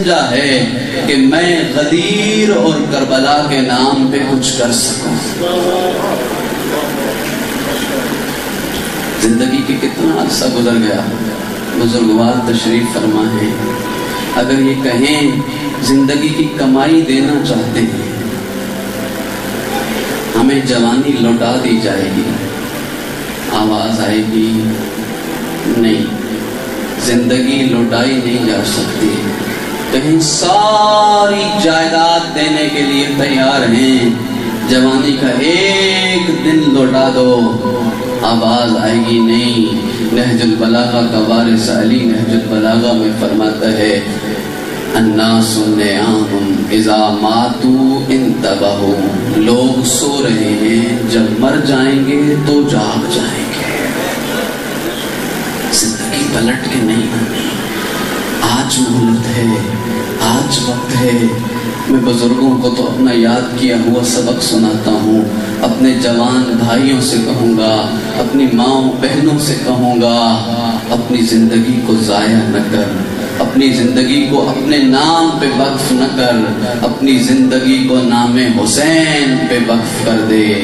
ہے کہ میں غدیر اور کربلا کے نام پہ کچھ کر سکوں۔ زندگی کی کتنا عرصہ گزر گیا، بزرگوار تشریف فرما ہے۔ اگر یہ کہیں زندگی کی کمائی دینا چاہتے ہیں، ہمیں جوانی لوٹا دی جائے گی، آواز آئے گی نہیں، زندگی لوٹائی نہیں جا سکتی۔ کہیں ساری جائیداد دینے کے لیے تیار ہیں، جوانی کا ایک دن لوٹا دو، آواز آئے گی نہیں۔ نہج البلاغہ کا وارث علی نہج البلاغہ میں فرماتا ہے، الناس نیام اذا ماتوا انتبہوا، لوگ سو رہے ہیں، جب مر جائیں گے تو جاگ جائیں گے۔ زندگی پلٹ کے نہیں آنی، آج مہلت ہے، آج وقت ہے۔ میں بزرگوں کو تو اپنا یاد کیا ہوا سبق سناتا ہوں، اپنے جوان بھائیوں سے کہوں گا، اپنی ماں بہنوں سے کہوں گا، اپنی زندگی کو ضائع نہ کر، اپنی زندگی کو اپنے نام پہ وقف نہ کر، اپنی زندگی کو نام حسین پہ وقف کر دے۔